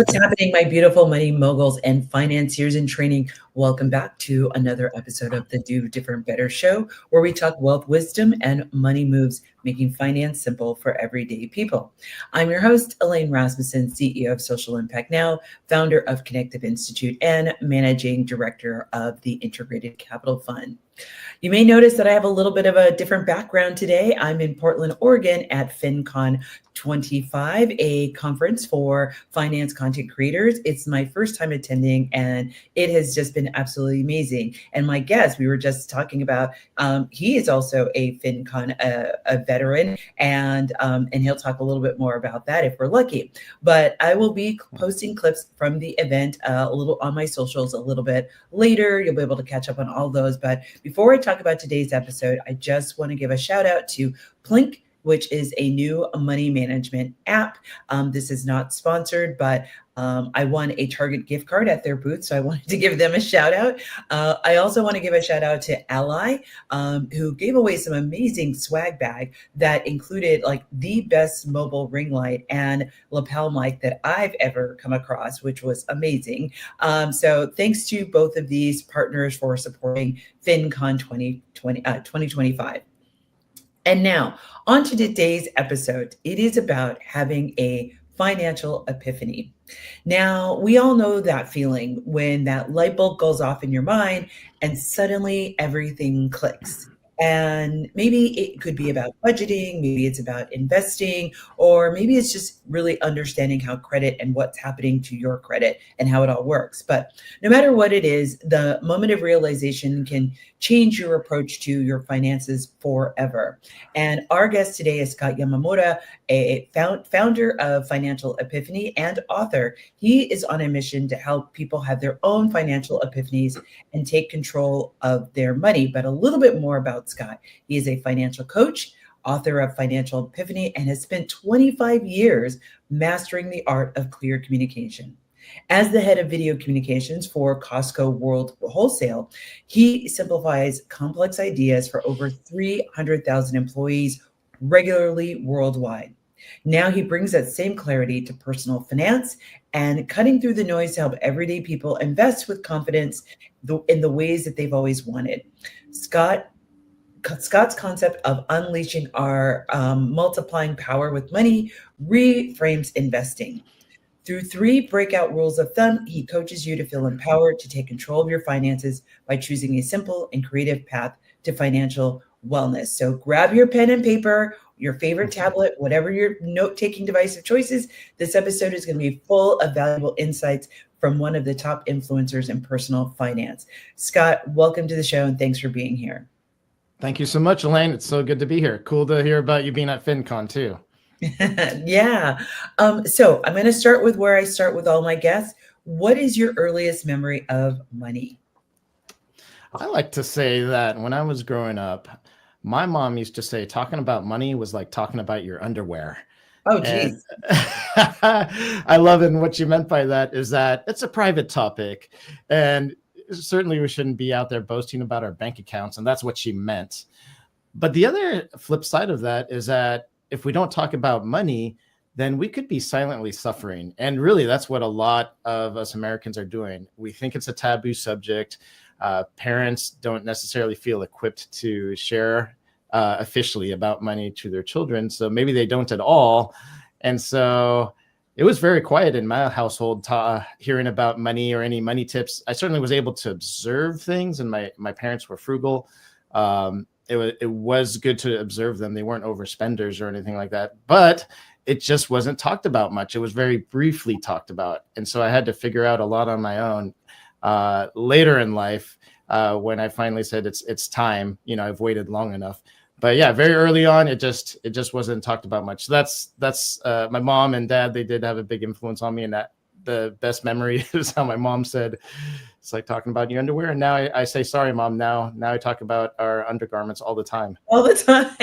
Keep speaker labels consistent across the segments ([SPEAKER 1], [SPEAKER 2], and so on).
[SPEAKER 1] What's happening, my beautiful money moguls and financiers in training? Welcome back to another episode of the Do.Different.Better Show, where we talk wealth, wisdom, and money moves, making finance simple for everyday people. I'm your host, Elaine Rasmussen, CEO of Social Impact Now, founder of Connective Institute, and managing director of the Integrated Capital Fund. You may notice that I have a little bit of a different background today. I'm in Portland, Oregon at FinCon 25, a conference for finance content creators. It's my first time attending, and it has just been absolutely amazing. And my guest, we were just talking about, he is also a FinCon a veteran, and he'll talk a little bit more about that if we're lucky. But I will be posting clips from the event a little on my socials a little bit later. You'll be able to catch up on all those. But before I talk about today's episode, I just want to give a shout out to Plink, which is a new money management app. This is not sponsored, but I won a Target gift card at their booth, so I wanted to give them a shout out. I also want to give a shout out to Ally, who gave away some amazing swag bag that included like the best mobile ring light and lapel mic that I've ever come across, which was amazing. So thanks to both of these partners for supporting FinCon 2025. And now, on to today's episode. It is about having a financial epiphany. Now, we all know that feeling when that light bulb goes off in your mind and suddenly everything clicks. And maybe it could be about budgeting, maybe it's about investing, or maybe it's just really understanding how credit and what's happening to your credit and how it all works. But no matter what it is, the moment of realization can change your approach to your finances forever. And our guest today is Scott Yamamura, a founder of Financial Epiphany and author. He is on a mission to help people have their own financial epiphanies and take control of their money. But a little bit more about Scott. He is a financial coach, author of Financial Epiphany, and has spent 25 years mastering the art of clear communication. As the head of video communications for Costco World Wholesale, he simplifies complex ideas for over 300,000 employees regularly worldwide. Now he brings that same clarity to personal finance and cutting through the noise to help everyday people invest with confidence in the ways that they've always wanted. Scott's concept of unleashing our multiplying power with money reframes investing. Through 3 breakout rules of thumb, he coaches you to feel empowered to take control of your finances by choosing a simple and creative path to financial wellness. So grab your pen and paper, your favorite tablet, whatever your note-taking device of choice is. This episode is going to be full of valuable insights from one of the top influencers in personal finance. Scott, welcome to the show, and thanks for being here.
[SPEAKER 2] Thank you so much, Elaine. It's so good to be here. Cool to hear about you being at FinCon too.
[SPEAKER 1] Yeah. So I'm going to start with where I start with all my guests. What is your earliest memory of money?
[SPEAKER 2] I like to say that when I was growing up, my mom used to say talking about money was like talking about your underwear.
[SPEAKER 1] Oh, geez.
[SPEAKER 2] I love it. And what you meant by that is that it's a private topic. And certainly we shouldn't be out there boasting about our bank accounts. And that's what she meant. But the other flip side of that is that if we don't talk about money, then we could be silently suffering. And really, that's what a lot of us Americans are doing. We think it's a taboo subject. Parents don't necessarily feel equipped to share officially about money to their children. So maybe they don't at all. And so it was very quiet in my household hearing about money or any money tips. I certainly was able to observe things, and my parents were frugal. It was good to observe them. They weren't overspenders or anything like that, but it just wasn't talked about much. It was very briefly talked about. And so I had to figure out a lot on my own later in life when I finally said it's time. I've waited long enough. But yeah, very early on, it just wasn't talked about much. So that's my mom and dad. They did have a big influence on me, and that the best memory is how my mom said, it's like talking about your underwear. And now I say, sorry, Mom. Now I talk about our undergarments all the time.
[SPEAKER 1] All the time.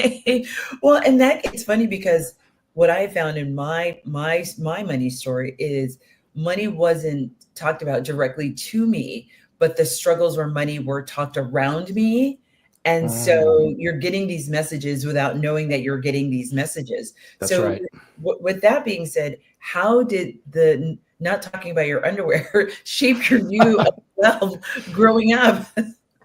[SPEAKER 1] Well, and it's funny because what I found in my money story is money wasn't talked about directly to me, but the struggles where money were talked around me. And so you're getting these messages without knowing that you're getting these messages.
[SPEAKER 2] That's
[SPEAKER 1] so
[SPEAKER 2] right.
[SPEAKER 1] With that being said, how did the not talking about your underwear, shape your view of yourself growing up.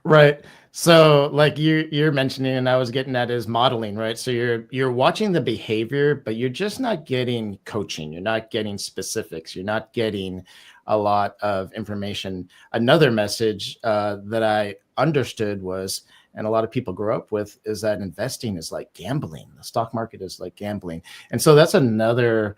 [SPEAKER 2] Right. So like you're mentioning, and I was getting at, is modeling, right? So you're watching the behavior, but you're just not getting coaching. You're not getting specifics. You're not getting a lot of information. Another message that I understood was, and a lot of people grow up with, is that investing is like gambling. The stock market is like gambling. And so that's another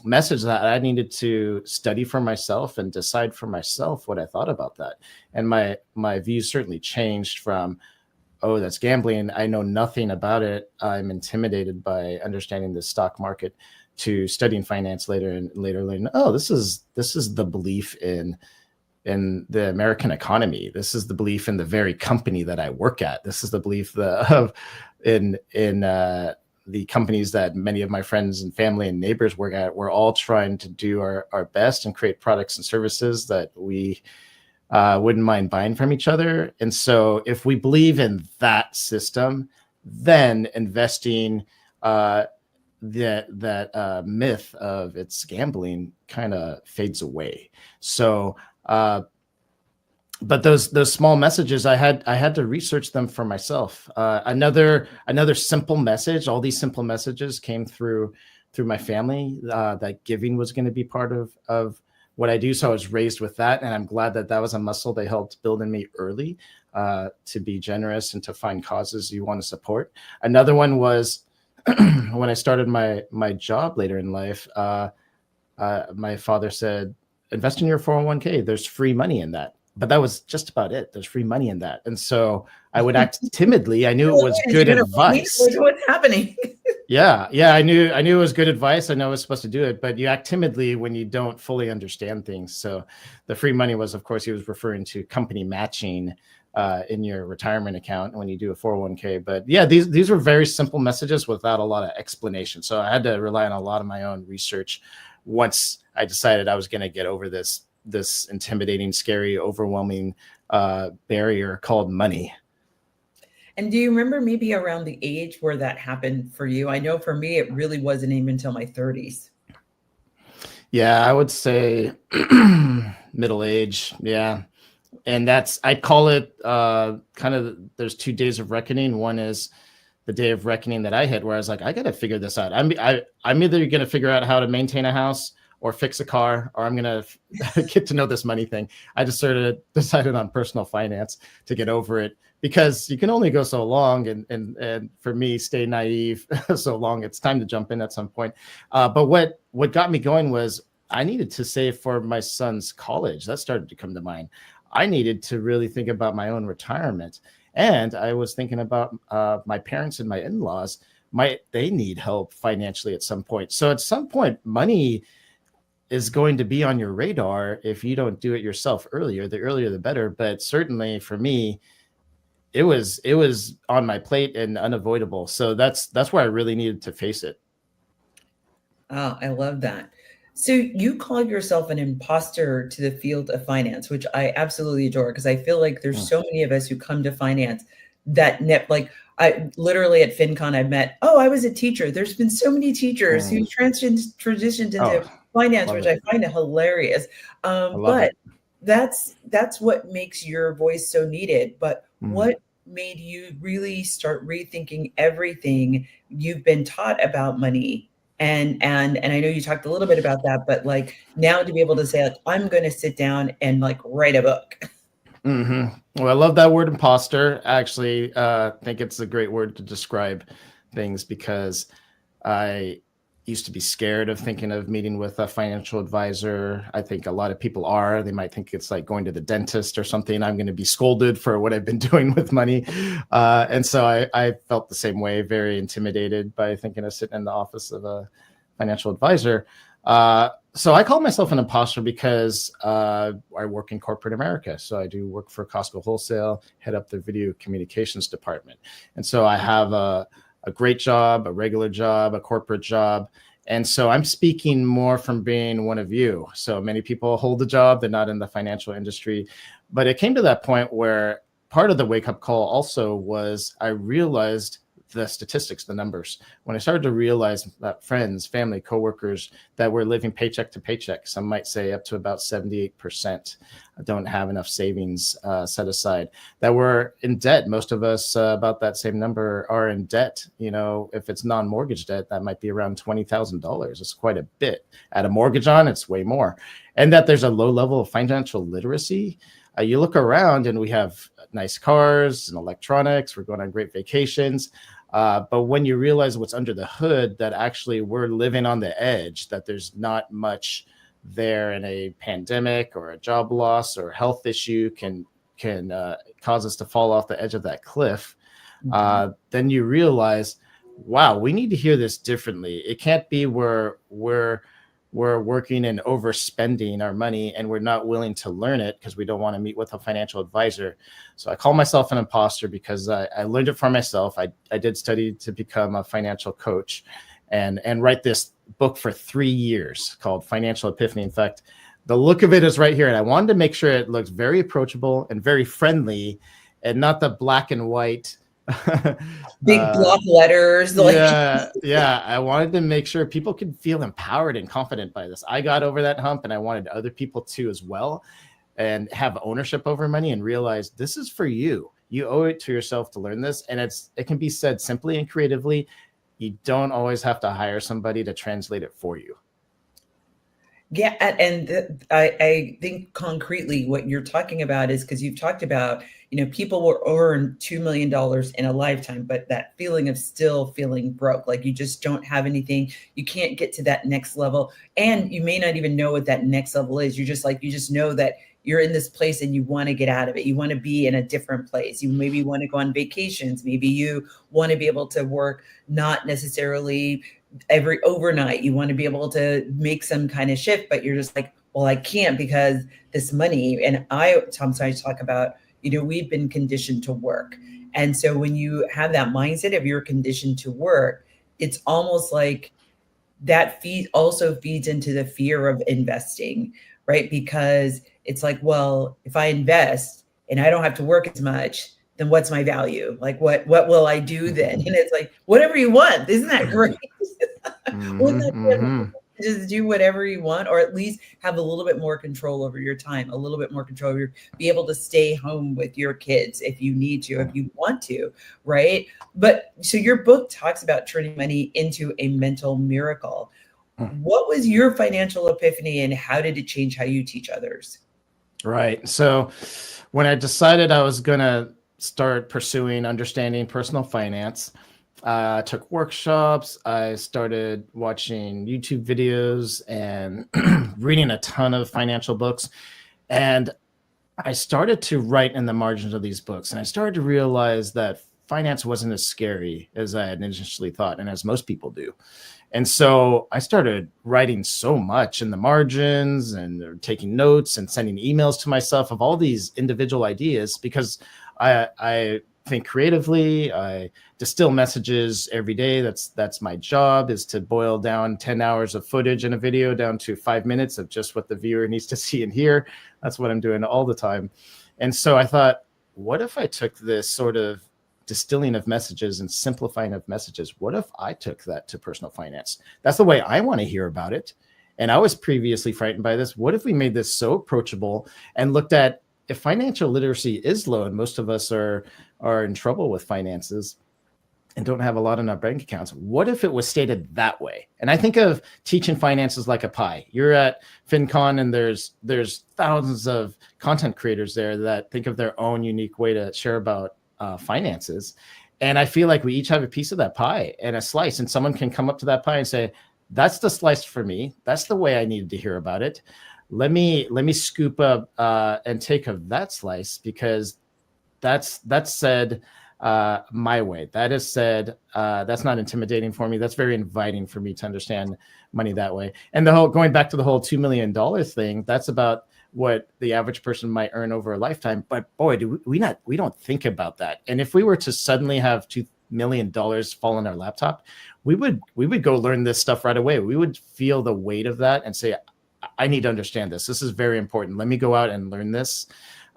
[SPEAKER 2] message that I needed to study for myself and decide for myself what I thought about that. And my views certainly changed from, oh, that's gambling, I know nothing about it, I'm intimidated by understanding the stock market, to studying finance later and later learning, oh, this is the belief in the American economy. This is the belief in the very company that I work at. This is the belief in the companies that many of my friends and family and neighbors work at. We're all trying to do our best and create products and services that we wouldn't mind buying from each other. And so if we believe in that system, then investing, that myth of it's gambling kind of fades away. So but those small messages, I had to research them for myself. Another simple message, all these simple messages came through my family, that giving was going to be part of what I do. So I was raised with that, and I'm glad that was a muscle they helped build in me early, to be generous and to find causes you want to support. Another one was when I started my job later in life, my father said, invest in your 401k. There's free money in that. But that was just about it. There's free money in that. And so I would act timidly. I knew it was good advice.
[SPEAKER 1] What's happening?
[SPEAKER 2] Yeah. I knew it was good advice. I know I was supposed to do it, but you act timidly when you don't fully understand things. So the free money was, of course, he was referring to company matching in your retirement account when you do a 401k. But yeah, these were very simple messages without a lot of explanation. So I had to rely on a lot of my own research once I decided I was going to get over this intimidating, scary, overwhelming barrier called money.
[SPEAKER 1] And do you remember maybe around the age where that happened for you? I know for me, it really wasn't even until my 30s.
[SPEAKER 2] Yeah, I would say middle age. Yeah. And I call it kind of, there's 2 days of reckoning. One is the day of reckoning that I hit, where I was like, I got to figure this out. I'm either going to figure out how to maintain a house or fix a car, or I'm going to get to know this money thing. I just sort of decided on personal finance to get over it, because you can only go so long. And for me, stay naive so long. It's time to jump in at some point. But what got me going was I needed to save for my son's college. That started to come to mind. I needed to really think about my own retirement. And I was thinking about my parents and my in-laws. They need help financially at some point. So at some point, money is going to be on your radar if you don't do it yourself earlier. The earlier, the better. But certainly for me, it was on my plate and unavoidable. So that's where I really needed to face it.
[SPEAKER 1] Oh, I love that. So you call yourself an imposter to the field of finance, which I absolutely adore, because I feel like there's so many of us who come to finance that like I literally at FinCon I met, I was a teacher. There's been so many teachers who transitioned into finance, which I find hilarious. But that's what makes your voice so needed. But what made you really start rethinking everything you've been taught about money? And I know you talked a little bit about that, but like now to be able to say, like, I'm going to sit down and like write a book.
[SPEAKER 2] Well, I love that word imposter. Actually, I think it's a great word to describe things, because I used to be scared of thinking of meeting with a financial advisor. I think a lot of people are. They might think it's like going to the dentist or something. I'm going to be scolded for what I've been doing with money. And so I felt the same way, very intimidated by thinking of sitting in the office of a financial advisor. So I call myself an imposter because I work in corporate America. So I do work for Costco Wholesale, head up their video communications department. And so I have a great job, a regular job, a corporate job. And so I'm speaking more from being one of you. So many people hold a job, they're not in the financial industry. But it came to that point where part of the wake-up call also was I realized the statistics, the numbers. When I started to realize that friends, family, coworkers that were living paycheck to paycheck, some might say up to about 78%, don't have enough savings set aside, that we're in debt. Most of us, about that same number, are in debt. You know, if it's non-mortgage debt, that might be around $20,000. It's quite a bit. Add a mortgage on, it's way more. And that there's a low level of financial literacy. You look around and we have nice cars and electronics. We're going on great vacations. But when you realize what's under the hood, that actually we're living on the edge, that there's not much there, in a pandemic or a job loss or health issue can cause us to fall off the edge of that cliff, then you realize, wow, we need to hear this differently. It can't be we're working and overspending our money and we're not willing to learn it because we don't want to meet with a financial advisor. So I call myself an imposter because I learned it for myself. I did study to become a financial coach and write this book for 3 years called Financial Epiphany. In fact, the look of it is right here. And I wanted to make sure it looks very approachable and very friendly and not the black and white
[SPEAKER 1] big block letters.
[SPEAKER 2] Yeah. I wanted to make sure people could feel empowered and confident by this. I got over that hump and I wanted other people to as well, and have ownership over money and realize this is for you. You owe it to yourself to learn this. And it can be said simply and creatively. You don't always have to hire somebody to translate it for you.
[SPEAKER 1] Yeah, and I think concretely what you're talking about is, because you've talked about, people will earn $2 million in a lifetime, but that feeling of still feeling broke, like you just don't have anything, you can't get to that next level, and you may not even know what that next level is. You just know that you're in this place and you want to get out of it. You want to be in a different place. You maybe want to go on vacations. Maybe you want to be able to work, not necessarily every overnight. You want to be able to make some kind of shift, but you're just like, well, I can't because this money. And I sometimes talk about, we've been conditioned to work. And so when you have that mindset of you're conditioned to work, it's almost like that also feeds into the fear of investing, right? Because it's like, well, if I invest and I don't have to work as much, then what's my value? Like, what will I do then? And it's like, whatever you want. Isn't that great? Just do whatever you want, or at least have a little bit more control over your time, a little bit more control over be able to stay home with your kids if you need to, if you want to, right? But so your book talks about turning money into a mental miracle. What was your financial epiphany and how did it change how you teach others?
[SPEAKER 2] Right. So when I decided I was going to start pursuing understanding personal finance, I took workshops, I started watching YouTube videos and reading a ton of financial books. And I started to write in the margins of these books. And I started to realize that finance wasn't as scary as I had initially thought, and as most people do. And so I started writing so much in the margins and taking notes and sending emails to myself of all these individual ideas, because I think creatively. I distill messages every day. That's my job, is to boil down 10 hours of footage in a video down to 5 minutes of just what the viewer needs to see and hear. That's what I'm doing all the time. And so I thought, what if I took this sort of distilling of messages and simplifying of messages? What if I took that to personal finance? That's the way I want to hear about it. And I was previously frightened by this. What if we made this so approachable and looked at, if financial literacy is low and most of us are in trouble with finances and don't have a lot in our bank accounts, what if it was stated that way? And I think of teaching finances like a pie. You're at FinCon and there's thousands of content creators there that think of their own unique way to share about finances. And I feel like we each have a piece of that pie and a slice, and someone can come up to that pie and say, that's the slice for me. That's the way I needed to hear about it. Let me scoop up and take of that slice, because that's said my way. That is said, that's not intimidating for me. That's very inviting for me to understand money that way. And going back to the whole $2 million thing, that's about what the average person might earn over a lifetime. But boy, we don't think about that. And if we were to suddenly have $2 million fall in our laptop, we would go learn this stuff right away. We would feel the weight of that and say, I need to understand this. This is very important. Let me go out and learn this.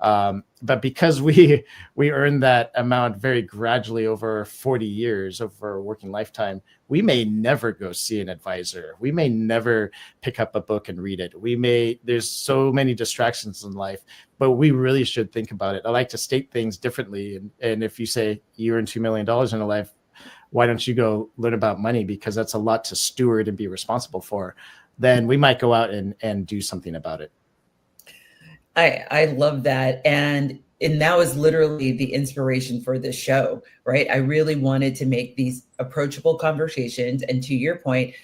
[SPEAKER 2] But because we earn that amount very gradually over 40 years, over a working lifetime, we may never go see an advisor. We may never pick up a book and read it. There's so many distractions in life, but we really should think about it. I like to state things differently. And if you say you earn $2 million in a life, why don't you go learn about money? Because that's a lot to steward and be responsible for. Then we might go out and do something about it.
[SPEAKER 1] I love that. And that was literally the inspiration for this show, right? I really wanted to make these approachable conversations. And to your point,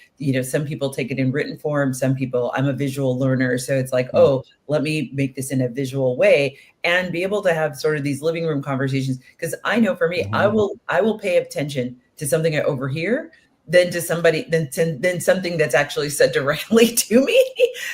[SPEAKER 1] some people take it in written form. Some people, I'm a visual learner. So it's like, oh, let me make this in a visual way and be able to have sort of these living room conversations. Because I know for me, I will pay attention to something I overhear than to somebody, than something that's actually said directly to me.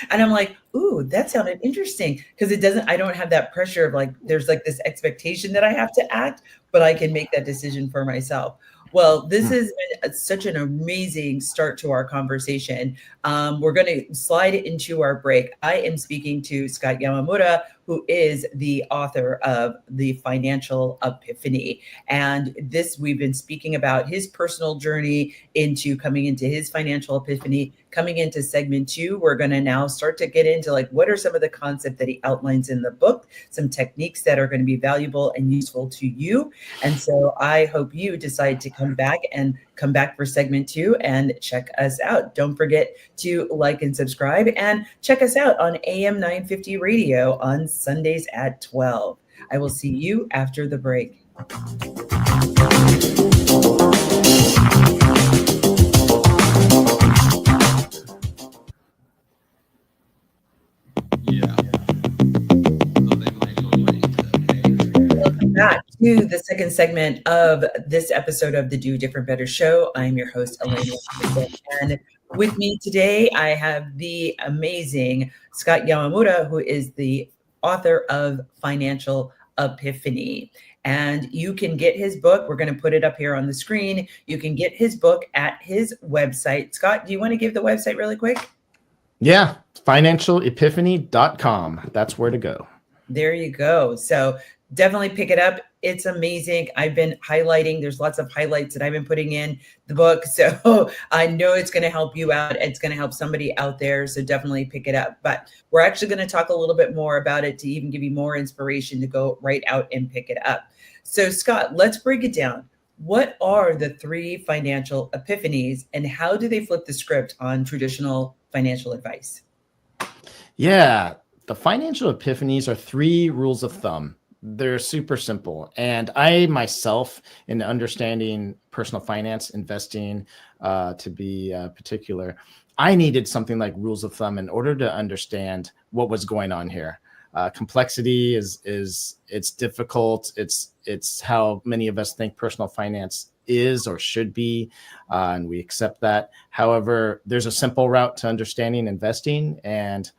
[SPEAKER 1] And I'm like, ooh, that sounded interesting. Because I don't have that pressure of like, there's like this expectation that I have to act, but I can make that decision for myself. Well, this has been such an amazing start to our conversation. We're going to slide into our break. I am speaking to Scott Yamamura, who is the author of The Financial Epiphany. And we've been speaking about his personal journey into coming into his financial epiphany. Coming into segment 2, we're going to now start to get into like, what are some of the concepts that he outlines in the book, some techniques that are going to be valuable and useful to you. And so I hope you decide to come back for segment 2 and check us out. Don't forget to like and subscribe and check us out on AM 950 radio on Sundays at 12. I will see you after the break. Welcome back to the second segment of this episode of the Do.Different.Better Show. I'm your host, Elaine. And with me today, I have the amazing Scott Yamamura, who is the author of Financial Epiphany. And you can get his book. We're going to put it up here on the screen. You can get his book at his website. Scott, do you want to give the website really quick?
[SPEAKER 2] Yeah, financialepiphany.com. That's where to go.
[SPEAKER 1] There you go. So definitely pick it up. It's amazing. I've been highlighting. There's lots of highlights that I've been putting in the book. So I know it's going to help you out. It's going to help somebody out there. So definitely pick it up. But we're actually going to talk a little bit more about it to even give you more inspiration to go right out and pick it up. So Scott, let's break it down. What are the 3 financial epiphanies and how do they flip the script on traditional financial advice?
[SPEAKER 2] Yeah, the financial epiphanies are 3 rules of thumb. They're super simple. And I myself, in understanding personal finance, investing, to be particular, I needed something like rules of thumb in order to understand what was going on here. Complexity is it's difficult. It's how many of us think personal finance is or should be, and we accept that. However, there's a simple route to understanding investing, and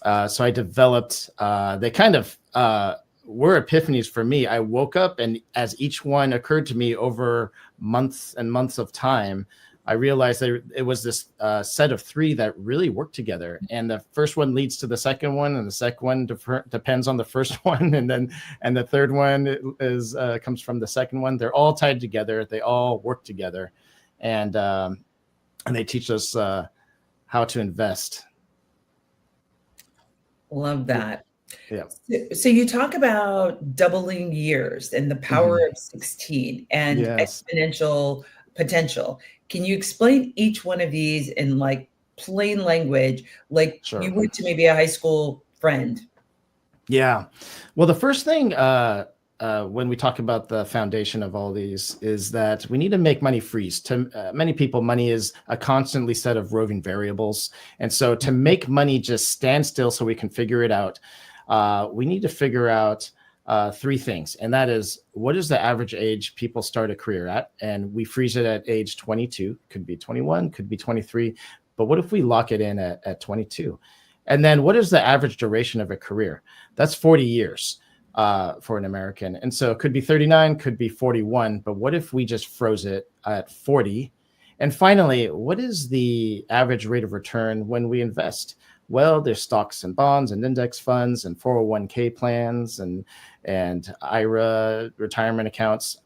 [SPEAKER 2] so I developed. They kind of were epiphanies for me. I woke up, and as each one occurred to me over months and months of time, I realized that it was this set of 3 that really work together. And the first one leads to the second one, and the second one depends on the first one, and the third one is comes from the second one. They're all tied together. They all work together, and they teach us how to invest.
[SPEAKER 1] Love that.
[SPEAKER 2] Yeah.
[SPEAKER 1] So you talk about doubling years and the power of 16 and exponential potential. Can you explain each one of these in like plain language, like you would to maybe a high school friend?
[SPEAKER 2] Yeah. Well, the first thing when we talk about the foundation of all these is that we need to make money freeze. To many people, money is a constantly set of roving variables. And so to make money just stand still so we can figure it out, we need to figure out 3 things. And that is, what is the average age people start a career at? And we freeze it at age 22, could be 21, could be 23. But what if we lock it in at 22? And then what is the average duration of a career? That's 40 years for an American. And so it could be 39, could be 41. But what if we just froze it at 40? And finally, what is the average rate of return when we invest? Well, there's stocks and bonds and index funds and 401k plans and IRA retirement accounts.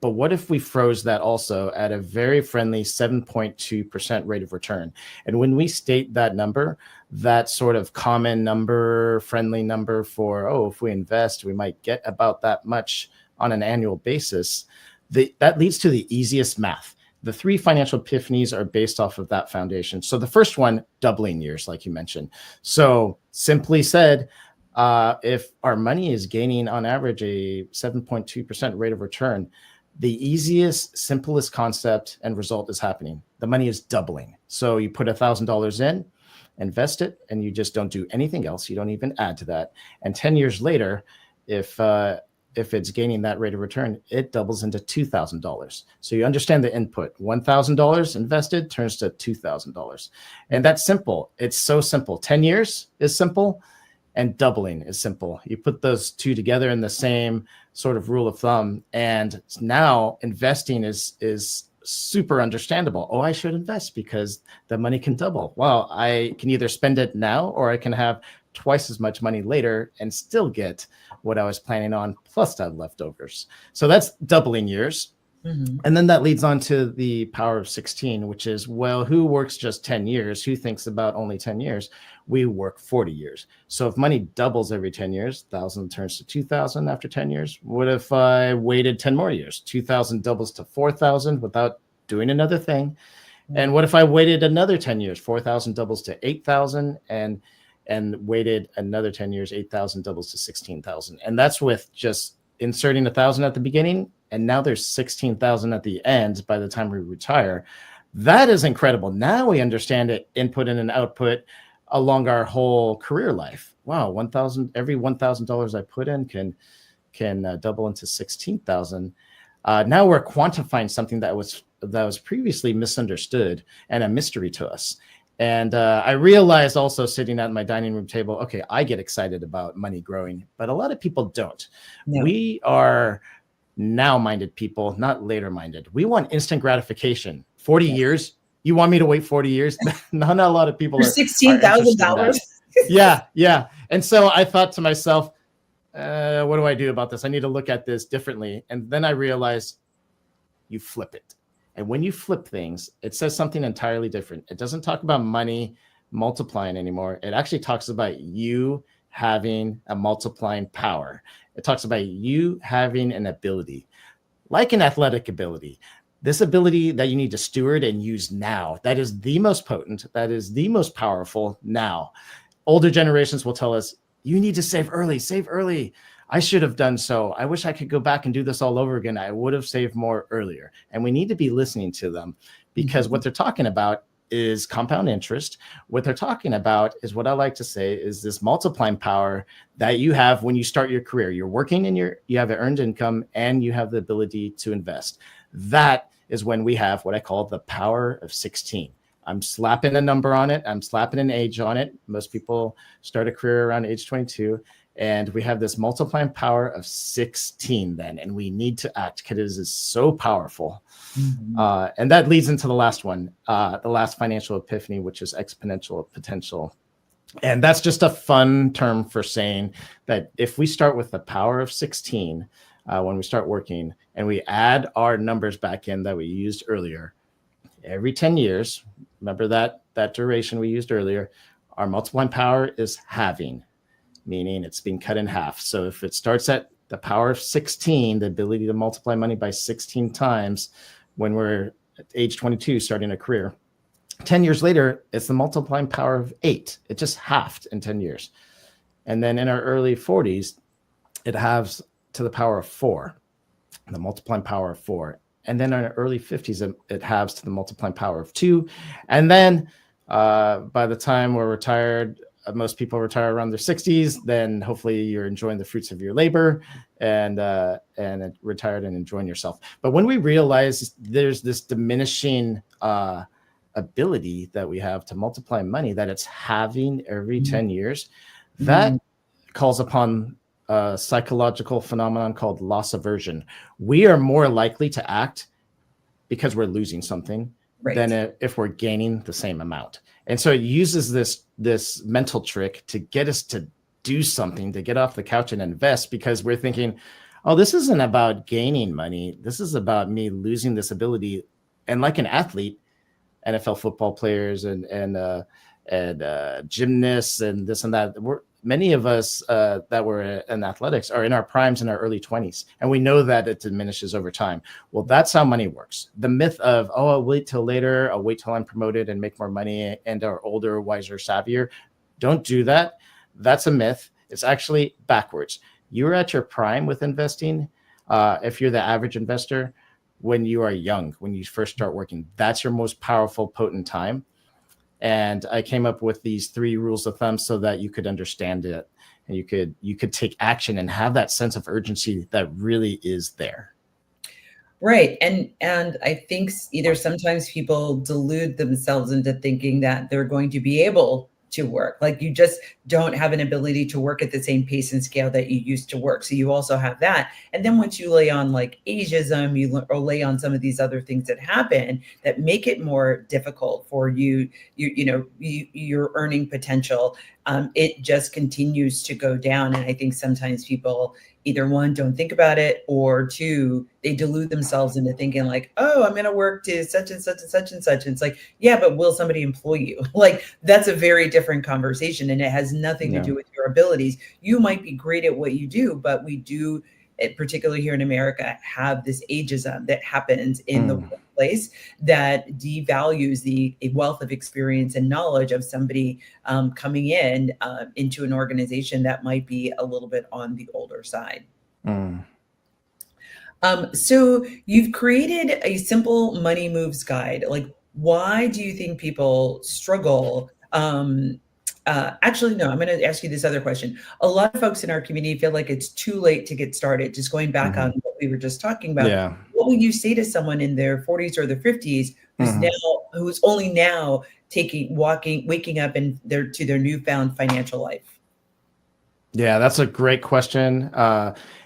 [SPEAKER 2] But what if we froze that also at a very friendly 7.2% rate of return? And when we state that number, that sort of common number, friendly number for, if we invest, we might get about that much on an annual basis, that leads to the easiest math. The 3 financial epiphanies are based off of that foundation. So the first one, doubling years, like you mentioned. So simply said, if our money is gaining on average a 7.2% rate of return, the easiest, simplest concept and result is happening. The money is doubling. So you put $1,000 in, invest it, and you just don't do anything else. You don't even add to that. And 10 years later, if it's gaining that rate of return, it doubles into $2,000. So you understand the input. $1,000 invested turns to $2,000. And that's simple. It's so simple. 10 years is simple. And doubling is simple. You put those two together in the same sort of rule of thumb, and now investing is super understandable. I should invest because the money can double. Well, I can either spend it now or I can have twice as much money later and still get what I was planning on, plus have leftovers. So that's doubling years. Mm-hmm. And then that leads on to the power of 16, which is, who works just 10 years? Who thinks about only 10 years? We work 40 years. So if money doubles every 10 years, 1,000 turns to 2,000 after 10 years. What if I waited 10 more years? 2,000 doubles to 4,000 without doing another thing. And what if I waited another 10 years? 4,000 doubles to 8,000 and waited another 10 years, 8,000 doubles to 16,000. And that's with just inserting 1,000 at the beginning. And now there's 16,000 at the end by the time we retire. That is incredible. Now we understand it, input and an output along our whole career life. Wow, every $1,000 I put in can double into 16,000. Now we're quantifying something that was previously misunderstood and a mystery to us. And I realized also sitting at my dining room table, okay, I get excited about money growing, but a lot of people don't. No. We are now-minded people, not later-minded. We want instant gratification. 40 years? You want me to wait 40 years? Not a lot of people
[SPEAKER 1] for $16,000.
[SPEAKER 2] Yeah. And so I thought to myself, what do I do about this? I need to look at this differently. And then I realized you flip it. And when you flip things, it says something entirely different. It doesn't talk about money multiplying anymore. It actually talks about you having a multiplying power. It talks about you having an ability, like an athletic ability. This ability that you need to steward and use now, that is the most potent, that is the most powerful now. Older generations will tell us, you need to save early. I should have done so. I wish I could go back and do this all over again. I would have saved more earlier. And we need to be listening to them because what they're talking about is compound interest. What they're talking about is what I like to say is this multiplying power that you have when you start your career. You're working and you have an earned income and you have the ability to invest. That is when we have what I call the power of 16. I'm slapping a number on it. I'm slapping an age on it. Most people start a career around age 22. And we have this multiplying power of 16 then, and we need to act because it is so powerful. Mm-hmm. And that leads into the last one, the last financial epiphany, which is exponential potential. And that's just a fun term for saying that if we start with the power of 16, when we start working and we add our numbers back in that we used earlier, every 10 years, remember that duration we used earlier, our multiplying power is halving, meaning it's being cut in half. So if it starts at the power of 16, the ability to multiply money by 16 times when we're at age 22 starting a career, 10 years later, it's the multiplying power of 8. It just halved in 10 years. And then in our early 40s, it halves to the power of 4, the multiplying power of 4. And then in our early 50s, it halves to the multiplying power of 2. And then by the time we're retired, most people retire around their 60s. Then hopefully you're enjoying the fruits of your labor and retired and enjoying yourself. But when we realize there's this diminishing ability that we have to multiply money, that it's halving every 10 years, that calls upon a psychological phenomenon called loss aversion. We are more likely to act because we're losing something than if we're gaining the same amount. And so it uses this this mental trick to get us to do something, to get off the couch and invest, because we're thinking, oh, this isn't about gaining money. This is about me losing this ability. And like an athlete, NFL football players and gymnasts and this and that, many of us that were in athletics are in our primes in our early 20s, and we know that it diminishes over time. Well, that's how money works. The myth of, oh, I'll wait till later, I'll wait till I'm promoted and make more money and are older, wiser, savvier. Don't do that. That's a myth. It's actually backwards. You're at your prime with investing. If you're the average investor, when you are young, when you first start working, that's your most powerful, potent time. And I came up with these 3 rules of thumb so that you could understand it, and you could take action and have that sense of urgency that really is there.
[SPEAKER 1] Right. And I think either sometimes people delude themselves into thinking that they're going to be able to work. Like, you just don't have an ability to work at the same pace and scale that you used to work. So you also have that. And then once you lay on like ageism, or lay on some of these other things that happen that make it more difficult for your earning potential, it just continues to go down. And I think sometimes people either, 1, don't think about it, or 2, they delude themselves into thinking like, oh, I'm going to work to such and such and such and such. And it's like, yeah, but will somebody employ you? Like, that's a very different conversation, and it has nothing to do with your abilities. You might be great at what you do, but we do, particularly here in America, have this ageism that happens in the workplace that devalues the wealth of experience and knowledge of somebody coming in into an organization that might be a little bit on the older side. So you've created a simple money moves guide. Like, why do you think people struggle? Actually, no, I'm going to ask you this other question. A lot of folks in our community feel like it's too late to get started. Just going back on what we were just talking about.
[SPEAKER 2] Yeah.
[SPEAKER 1] What would you say to someone in their 40s or their 50s who's only now waking up to their newfound financial life?
[SPEAKER 2] Yeah, that's a great question.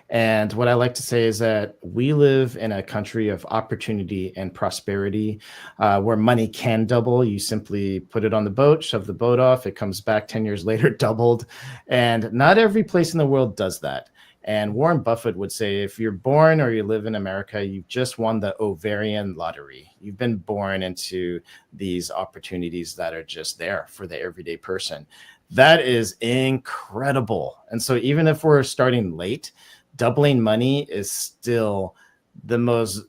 [SPEAKER 2] And what I like to say is that we live in a country of opportunity and prosperity, where money can double. You simply put it on the boat, shove the boat off, it comes back 10 years later, doubled. And not every place in the world does that. And Warren Buffett would say, if you're born or you live in America, you've just won the ovarian lottery. You've been born into these opportunities that are just there for the everyday person. That is incredible. And so even if we're starting late, doubling money is still the most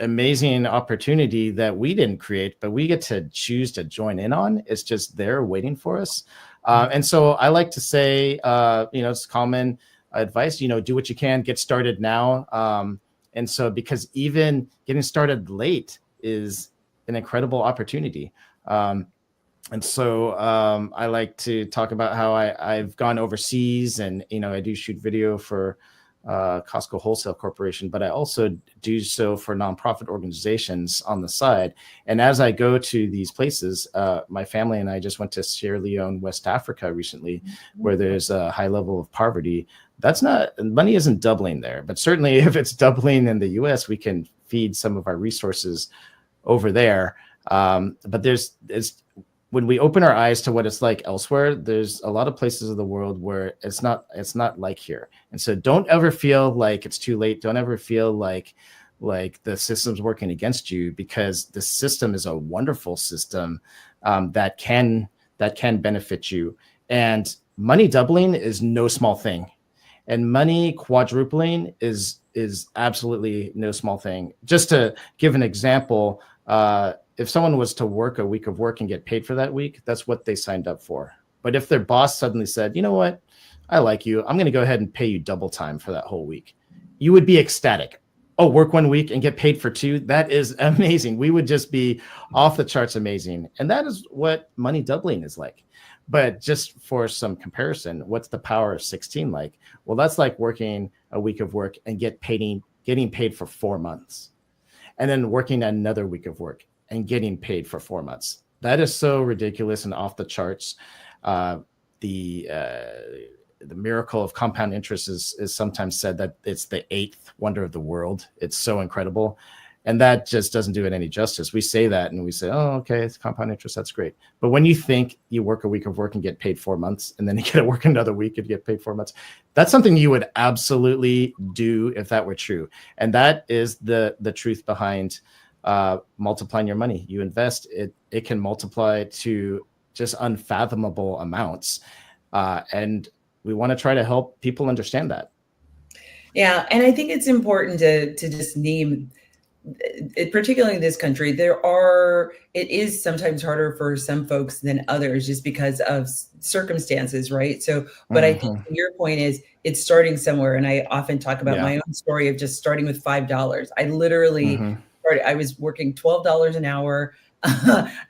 [SPEAKER 2] amazing opportunity that we didn't create, but we get to choose to join in on. It's just there waiting for us. And so I like to say, it's common advice, do what you can, get started now. And so, because even getting started late is an incredible opportunity. And so I like to talk about how I've gone overseas, and, I do shoot video for Costco Wholesale Corporation, but I also do so for nonprofit organizations on the side. And as I go to these places, my family and I just went to Sierra Leone, West Africa recently, where there's a high level of poverty. Money isn't doubling there, but certainly if it's doubling in the US, we can feed some of our resources over there. But when we open our eyes to what it's like elsewhere, there's a lot of places of the world where it's not like here. And so don't ever feel like it's too late. Don't ever feel like the system's working against you, because the system is a wonderful system that can benefit you. And money doubling is no small thing. And money quadrupling is absolutely no small thing. Just to give an example, if someone was to work a week of work and get paid for that week, that's what they signed up for. But if their boss suddenly said, you know what, I like you, I'm going to go ahead and pay you double time for that whole week, you would be ecstatic. Oh, work 1 week and get paid for 2. That is amazing. We would just be off the charts amazing. And that is what money doubling is like. But just for some comparison, what's the power of 16 like? Well, that's like working a week of work and getting paid for 4 months, and then working another week of work and getting paid for 4 months. That is so ridiculous and off the charts. The miracle of compound interest is sometimes said that it's the 8th wonder of the world. It's so incredible. And that just doesn't do it any justice. We say that and we say, oh, okay, it's compound interest. That's great. But when you think you work a week of work and get paid 4 months, and then you get to work another week and get paid 4 months, that's something you would absolutely do if that were true. And that is the truth behind multiplying your money. You invest, it can multiply to just unfathomable amounts. And we want to try to help people understand that.
[SPEAKER 1] Yeah. And I think it's important to just name, particularly in this country, it is sometimes harder for some folks than others just because of circumstances, right? So, but I think your point is it's starting somewhere. And I often talk about my own story of just starting with $5. I literally started, I was working $12 an hour.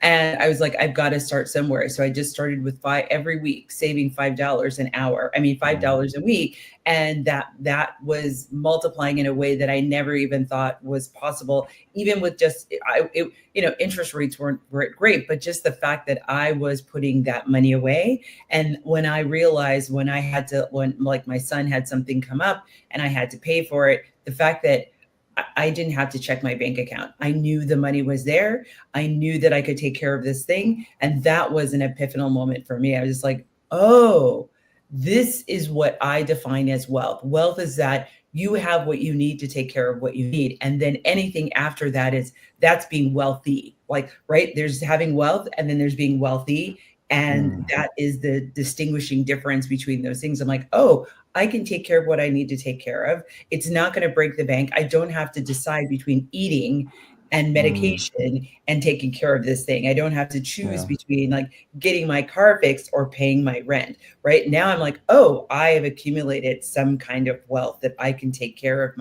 [SPEAKER 1] And I was like, I've got to start somewhere. So I just started with every week, saving $5 an hour. I mean, $5 a week. And that was multiplying in a way that I never even thought was possible, even with just, interest rates weren't great, but just the fact that I was putting that money away. And when I realized when like my son had something come up and I had to pay for it, the fact that I didn't have to check my bank account. I knew the money was there. I knew that I could take care of this thing. And that was an epiphanal moment for me. I was just like, oh, this is what I define as wealth. Wealth is that you have what you need to take care of what you need. And then anything after that's being wealthy. Like, right? There's having wealth and then there's being wealthy. And that is the distinguishing difference between those things. I'm like, oh, I can take care of what I need to take care of. It's not going to break the bank. I don't have to decide between eating and medication and taking care of this thing. I don't have to choose between like getting my car fixed or paying my rent. Right now I'm like, oh, I have accumulated some kind of wealth that I can take care of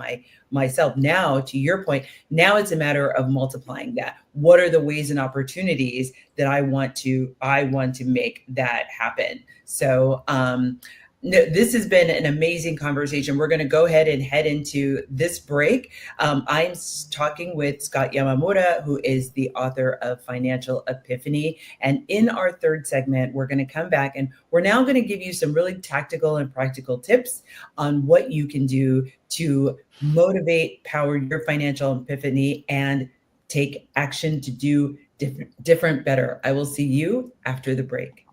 [SPEAKER 1] myself. Now, to your point, now it's a matter of multiplying that. What are the ways and opportunities that I want to make that happen? So, this has been an amazing conversation. We're going to go ahead and head into this break. I'm talking with Scott Yamamura, who is the author of Financial Epiphany. And in our third segment, we're going to come back and we're now going to give you some really tactical and practical tips on what you can do to motivate, power your financial epiphany, and take action to do different, better. I will see you after the break.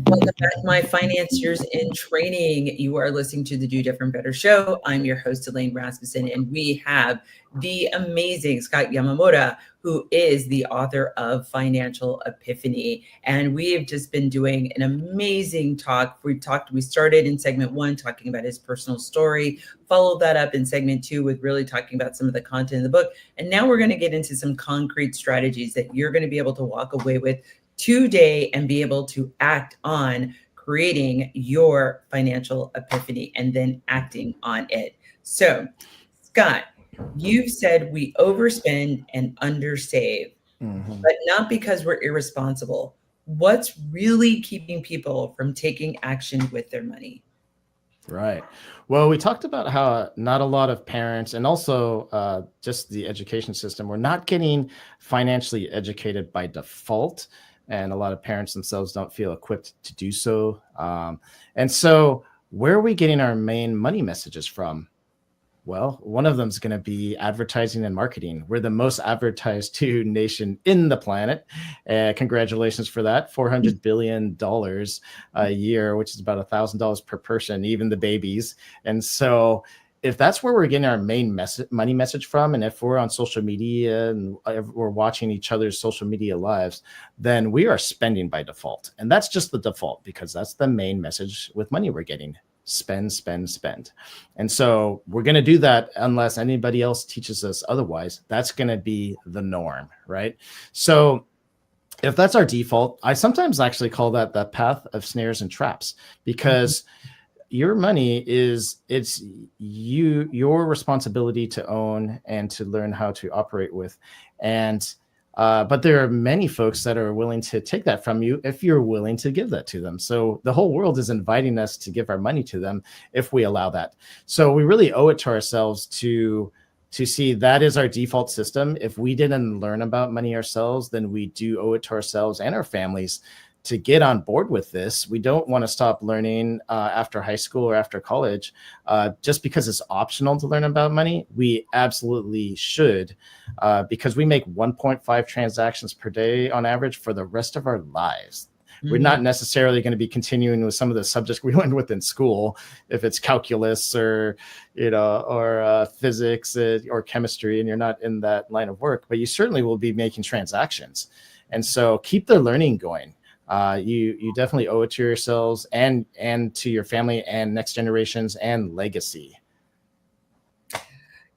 [SPEAKER 1] Welcome back, my financiers in training. You are listening to the Do.Different.Better Show. I'm your host, Elaine Rasmussen, and we have the amazing Scott Yamamura, who is the author of Financial Epiphany. And we have just been doing an amazing talk. We started in segment 1 talking about his personal story, followed that up in segment 2 with really talking about some of the content in the book. And now we're going to get into some concrete strategies that you're going to be able to walk away with today and be able to act on creating your financial epiphany and then acting on it. So, Scott, you've said we overspend and undersave, but not because we're irresponsible. What's really keeping people from taking action with their money?
[SPEAKER 2] Right. Well, we talked about how not a lot of parents and also just the education system, we're not getting financially educated by default. And a lot of parents themselves don't feel equipped to do so. And so where are we getting our main money messages from? Well, one of them is going to be advertising and marketing. We're the most advertised to nation in the planet. Congratulations for that. $400 billion a year, which is about $1,000 per person, even the babies. And so if that's where we're getting our main money message from, and if we're on social media and we're watching each other's social media lives, then we are spending by default. And that's just the default because that's the main message with money we're getting. Spend, spend, spend. And so we're going to do that unless anybody else teaches us otherwise. That's going to be the norm, right? So if that's our default, I sometimes actually call that the path of snares and traps, because your money it's your responsibility to own and to learn how to operate with. And But there are many folks that are willing to take that from you if you're willing to give that to them. So the whole world is inviting us to give our money to them if we allow that. So we really owe it to ourselves to see that is our default system. If we didn't learn about money ourselves, then we do owe it to ourselves and our families to get on board with this. We don't want to stop learning after high school or after college just because it's optional to learn about money. We absolutely should because we make 1.5 transactions per day on average for the rest of our lives. We're not necessarily going to be continuing with some of the subjects we learned with in school, if it's calculus or, or physics or chemistry, and you're not in that line of work, but you certainly will be making transactions. And so keep the learning going. You definitely owe it to yourselves and to your family and next generations and legacy.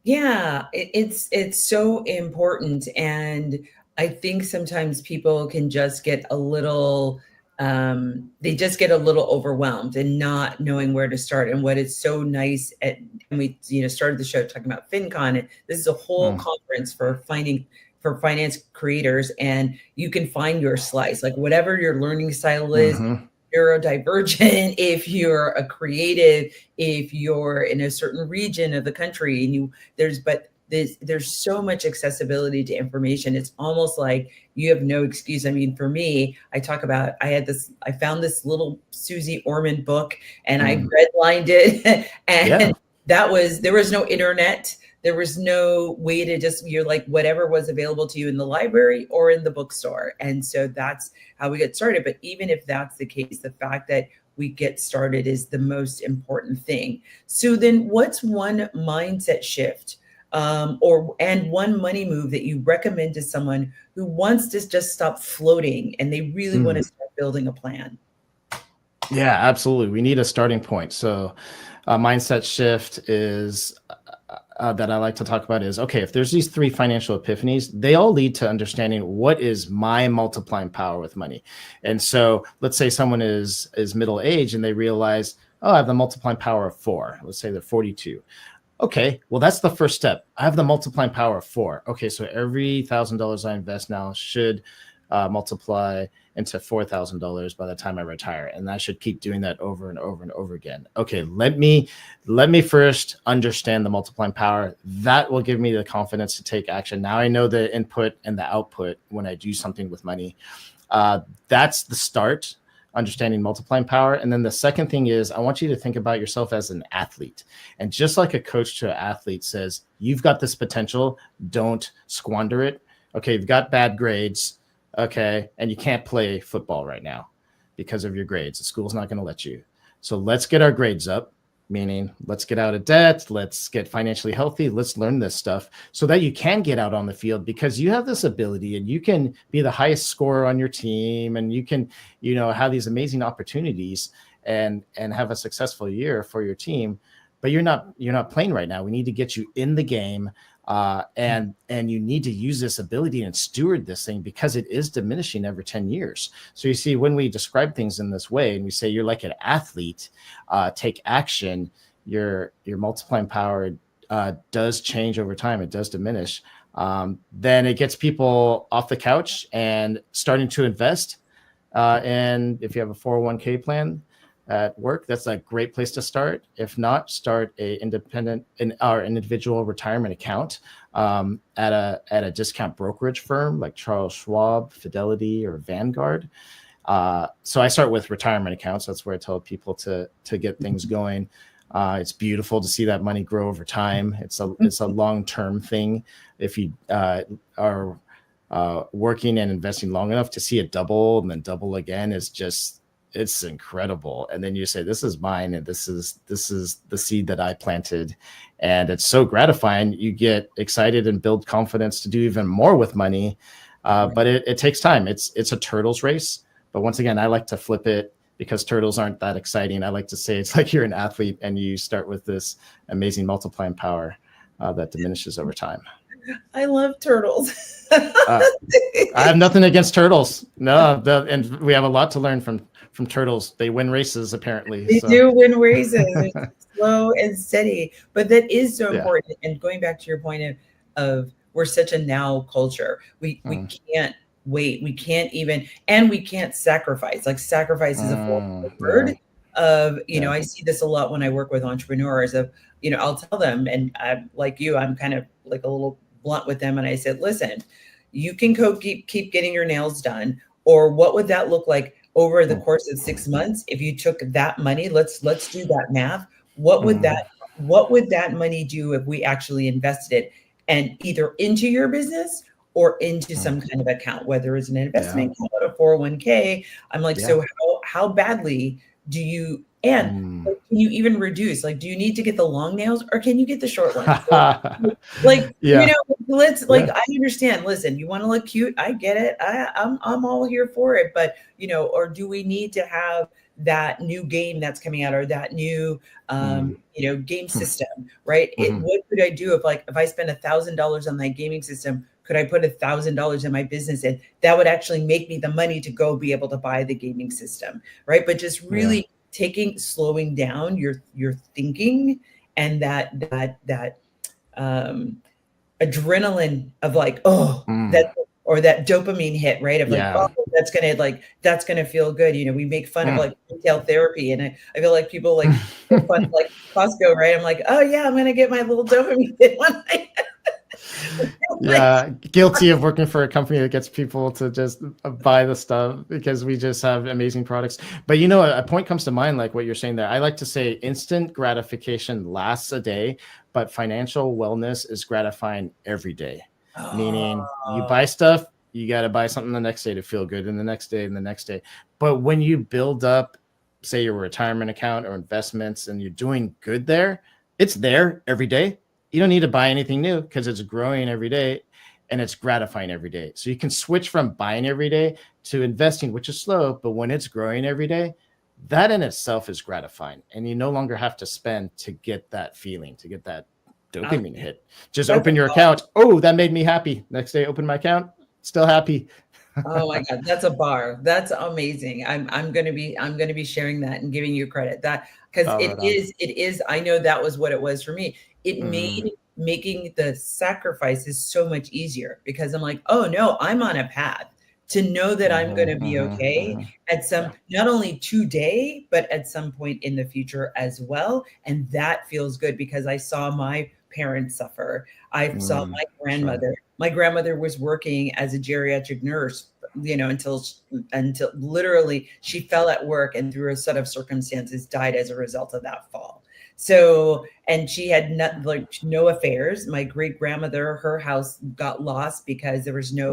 [SPEAKER 1] Yeah, it's so important. And I think sometimes people can just get a little they just get a little overwhelmed and not knowing where to start. And what is so nice and we started the show talking about FinCon, and this is a whole conference for finance creators, and you can find your slice, like whatever your learning style is. Neurodivergent, if you're a creative, if you're in a certain region of the country, and there's so much accessibility to information. It's almost like you have no excuse. I mean, for me, I found this little Susie Orman book, and I redlined it, and there was no internet. There was no way to you're like whatever was available to you in the library or in the bookstore. And so that's how we get started. But even if that's the case, the fact that we get started is the most important thing. So then what's one mindset shift and one money move that you recommend to someone who wants to just stop floating and they really want to start building a plan?
[SPEAKER 2] Yeah, absolutely. We need a starting point. So a mindset shift is that I like to talk about is, okay, if there's these 3 financial epiphanies, they all lead to understanding what is my multiplying power with money. And so let's say someone is middle-aged and they realize, oh, I have the multiplying power of 4. Let's say they're 42. Okay, well, that's the first step. I have the multiplying power of 4. Okay, so every $1,000 I invest now should multiply into $4,000 by the time I retire. And I should keep doing that over and over and over again. Okay, let me first understand the multiplying power. That will give me the confidence to take action. Now I know the input and the output when I do something with money. That's the start, understanding multiplying power. And then the second thing is I want you to think about yourself as an athlete. And just like a coach to an athlete says, you've got this potential, don't squander it. Okay, you've got bad grades. Okay, and you can't play football right now because of your grades. The school's not going to let you. So let's get our grades up, meaning let's get out of debt. Let's get financially healthy. Let's learn this stuff so that you can get out on the field because you have this ability and you can be the highest scorer on your team and you can, have these amazing opportunities and have a successful year for your team. But you're not playing right now. We need to get you in the game. And you need to use this ability and steward this thing because it is diminishing every 10 years. So you see, when we describe things in this way and we say you're like an athlete, take action, your multiplying power does change over time. It does diminish. Then it gets people off the couch and starting to invest. And if you have a 401k plan at work, that's a great place to start. If not, start an individual retirement account at a discount brokerage firm like Charles Schwab, Fidelity, or Vanguard. So I start with retirement accounts. That's where I tell people to get things going. It's beautiful to see that money grow over time. It's a long-term thing. If you are working and investing long enough to see it double and then double again, it's incredible. And then you say, this is mine. And this is the seed that I planted. And it's so gratifying. You get excited and build confidence to do even more with money. But it takes time. It's a turtles race. But once again, I like to flip it because turtles aren't that exciting. I like to say it's like you're an athlete and you start with this amazing multiplying power that diminishes over time.
[SPEAKER 1] I love turtles.
[SPEAKER 2] I have nothing against turtles. No, and we have a lot to learn from turtles. They win races, apparently.
[SPEAKER 1] They do win races. They're slow and steady, but that is so important. And going back to your point of we're such a now culture. We can't wait. We can't even, and we can't sacrifice. Like sacrifice is a four
[SPEAKER 2] Yeah.
[SPEAKER 1] word of,
[SPEAKER 2] Yeah.
[SPEAKER 1] I see this a lot when I work with entrepreneurs of, I'll tell them, and I, like you, I'm kind of like a little blunt with them. And I said, listen, you can keep getting your nails done. Or what would that look like over the course of 6 months? If you took that money, let's do that math. What would that money do if we actually invested it and either into your business or into some kind of account, whether it's an investment account, a 401k? I'm like, so how badly do you, and like, can you even reduce? Like, do you need to get the long nails or can you get the short ones? Like,
[SPEAKER 2] Yeah.
[SPEAKER 1] let's like, I understand. Listen, you want to look cute. I get it. I'm all here for it. But, or do we need to have that new game that's coming out or that new, game system, right? What could I do if I spend $1,000 on that gaming system? Could I put $1,000 in my business and that would actually make me the money to go be able to buy the gaming system, right? But just really slowing down your thinking and that adrenaline of like, that, or that dopamine hit, right? Of like, that's gonna feel good. We make fun of like retail therapy, and I feel like people like make fun of like Costco, right? I'm like, oh yeah, I'm gonna get my little dopamine hit one night.
[SPEAKER 2] Yeah, guilty of working for a company that gets people to just buy the stuff because we just have amazing products. But a point comes to mind, like what you're saying there. I like to say instant gratification lasts a day, but financial wellness is gratifying every day. Meaning you buy stuff, you got to buy something the next day to feel good, and the next day and the next day. But when you build up, say, your retirement account or investments and you're doing good there, it's there every day. You don't need to buy anything new because it's growing every day and it's gratifying every day. So you can switch from buying every day to investing, which is slow, but when it's growing every day, that in itself is gratifying. And you no longer have to spend to get that feeling, to get that dopamine hit. Just open your account. Oh, that made me happy. Next day, open my account. Still happy.
[SPEAKER 1] Oh my God, that's a bar. That's amazing. I'm gonna be sharing that and giving you credit that because it is. I know that was what it was for me. It made making the sacrifices so much easier because I'm like, oh no, I'm on a path to know that I'm going to be okay at some, not only today, but at some point in the future as well. And that feels good because I saw my parents suffer. I saw my grandmother. My grandmother was working as a geriatric nurse, until literally she fell at work and through a set of circumstances died as a result of that fall. So, and she had no affairs. My great grandmother, her house got lost because there was no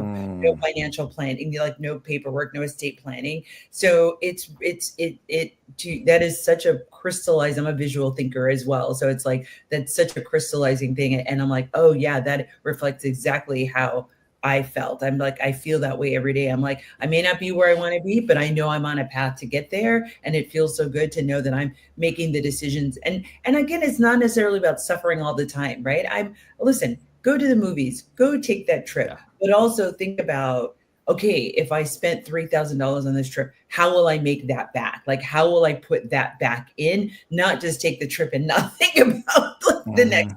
[SPEAKER 1] financial planning, like no paperwork, no estate planning. So that is such a crystallized. I'm a visual thinker as well. So it's like, that's such a crystallizing thing. And I'm like, oh yeah, that reflects exactly how I felt. I'm like, I feel that way every day. I'm like, I may not be where I want to be, but I know I'm on a path to get there. And it feels so good to know that I'm making the decisions. And again, it's not necessarily about suffering all the time, right? Listen, go to the movies, go take that trip, but also think about, okay, if I spent $3,000 on this trip, how will I make that back? Like, how will I put that back in? Not just take the trip and not think about the next.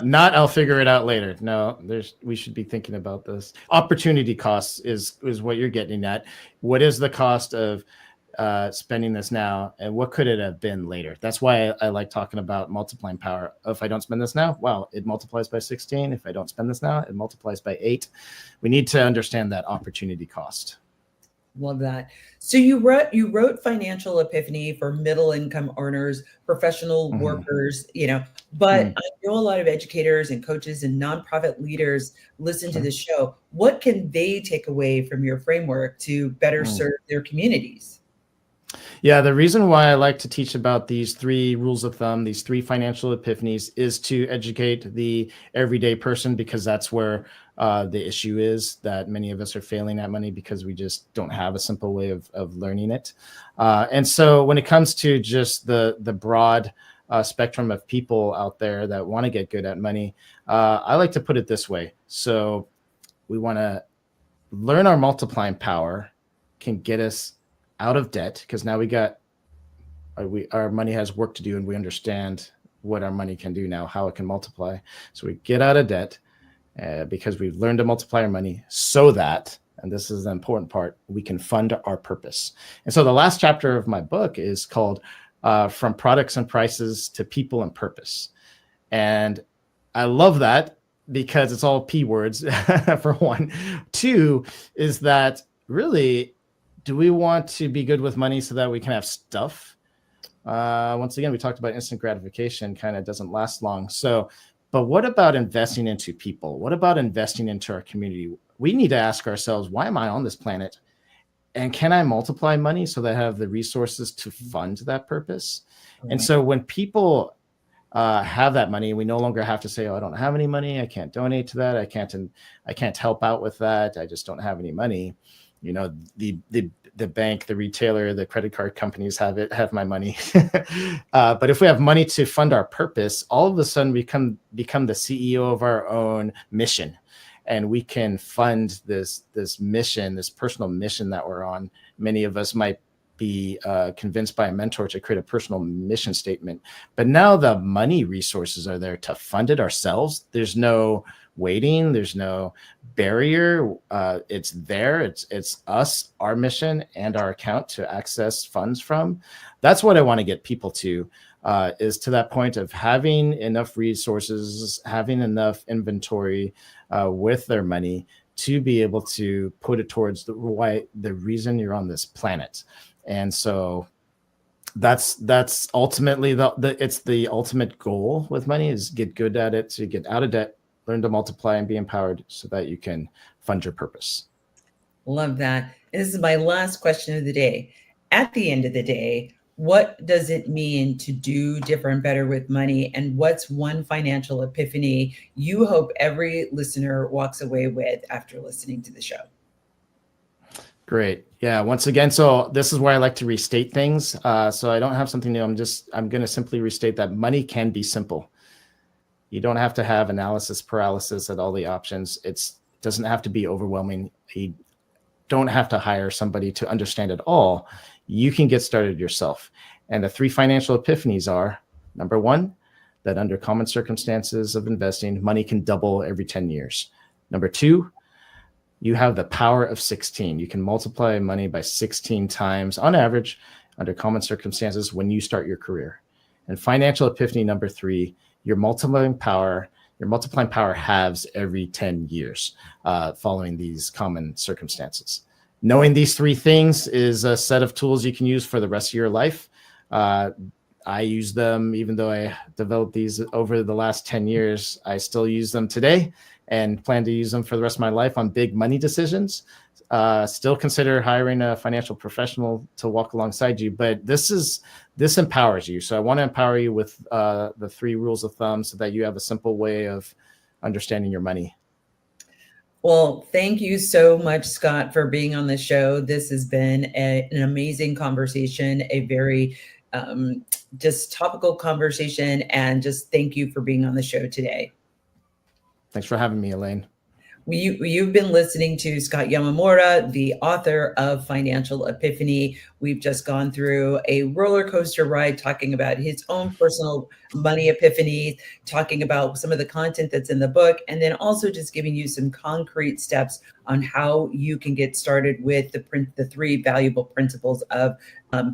[SPEAKER 2] Not I'll figure it out later. No, we should be thinking about this. Opportunity costs is what you're getting at. What is the cost of spending this now, and what could it have been later? That's why I like talking about multiplying power. If I don't spend this now, well, it multiplies by 16. If I don't spend this now, it multiplies by 8. We need to understand that opportunity cost.
[SPEAKER 1] Love that. So you wrote Financial Epiphany for middle income earners, professional workers, but I know a lot of educators and coaches and nonprofit leaders listen to this show. What can they take away from your framework to better serve their communities?
[SPEAKER 2] Yeah, the reason why I like to teach about these 3 rules of thumb, these 3 financial epiphanies, is to educate the everyday person, because that's where the issue is, that many of us are failing at money because we just don't have a simple way of learning it. And so when it comes to just the broad spectrum of people out there that want to get good at money, I like to put it this way. So we want to learn our multiplying power can get us out of debt, because now our money has work to do, and we understand what our money can do now, how it can multiply. So we get out of debt. because we've learned to multiply our money so that, and this is the important part, we can fund our purpose. And so the last chapter of my book is called From Products and Prices to People and Purpose. And I love that because it's all P words, for one. Two is that really, do we want to be good with money so that we can have stuff? Once again, we talked about instant gratification kind of doesn't last long. So, but what about investing into people? What about investing into our community? We need to ask ourselves, why am I on this planet? And can I multiply money so that I have the resources to fund that purpose? Right. And so when people have that money, we no longer have to say, oh, I don't have any money, I can't donate to that, I can't help out with that, I just don't have any money. You know, the bank, the retailer, the credit card companies have my money. But if we have money to fund our purpose, all of a sudden we become the CEO of our own mission. And we can fund this mission, this personal mission that we're on. Many of us might be convinced by a mentor to create a personal mission statement. But now the money resources are there to fund it ourselves. There's no waiting. There's no barrier. It's there. It's us, our mission, and our account to access funds from. That's what I want to get people to, is to that point of having enough resources, having enough inventory with their money to be able to put it towards the reason you're on this planet. And so that's ultimately it's the ultimate goal with money, is get good at it, so you get out of debt, learn to multiply and be empowered so that you can fund your purpose.
[SPEAKER 1] Love that. This is my last question of the day. At the end of the day, what does it mean to do different, better with money? And what's one financial epiphany you hope every listener walks away with after listening to the show?
[SPEAKER 2] Great. Yeah. Once again, so this is where I like to restate things. So I don't have something new. I'm going to simply restate that money can be simple. You don't have to have analysis paralysis at all the options. It doesn't have to be overwhelming. You don't have to hire somebody to understand it all. You can get started yourself. And the 3 financial epiphanies are, number 1, that under common circumstances of investing, money can double every 10 years. Number 2, you have the power of 16. You can multiply money by 16 times on average under common circumstances when you start your career. And financial epiphany number 3, your multiplying power halves every 10 years following these common circumstances. Knowing these 3 things is a set of tools you can use for the rest of your life. I use them, even though I developed these over the last 10 years, I still use them today and plan to use them for the rest of my life on big money decisions. Still consider hiring a financial professional to walk alongside you, but this empowers you. So I want to empower you with the 3 rules of thumb so that you have a simple way of understanding your money.
[SPEAKER 1] Well, thank you so much, Scott, for being on the show. This has been an amazing conversation, a very just topical conversation, and just thank you for being on the show today.
[SPEAKER 2] Thanks for having me, Elaine.
[SPEAKER 1] You've been listening to Scott Yamamura, the author of Financial Epiphany. We've just gone through a roller coaster ride talking about his own personal money epiphany, talking about some of the content that's in the book, and then also just giving you some concrete steps on how you can get started with the 3 valuable principles of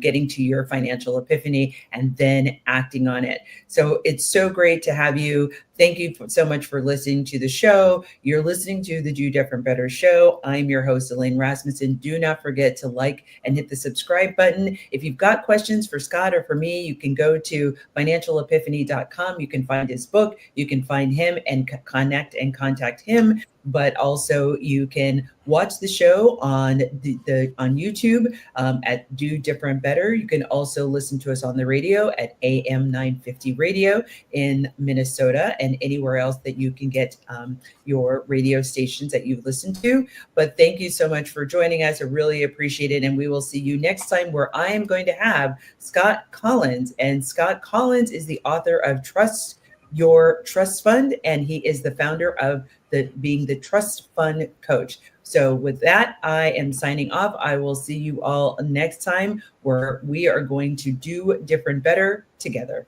[SPEAKER 1] getting to your financial epiphany and then acting on it. So it's so great to have you. Thank you so much for listening to the show. You're listening to the Do.Different.Better Show. I'm your host, Elaine Rasmussen. Do not forget to like and hit the subscribe button. If you've got questions for Scott or for me, you can go to financialepiphany.com. You can find his book. You can find him and connect and contact him. But also you can watch the show on on YouTube at Do Different Better. You can also listen to us on the radio at AM 950 Radio in Minnesota and anywhere else that you can get your radio stations that you've listened to. But thank you so much for joining us. I really appreciate it. And we will see you next time, where I am going to have Scott Collins. And Scott Collins is the author of Trust Your Trust Fund, and he is the founder of being the Trust Fund Coach. So with that, I am signing off. I will see you all next time, where we are going to do different better together.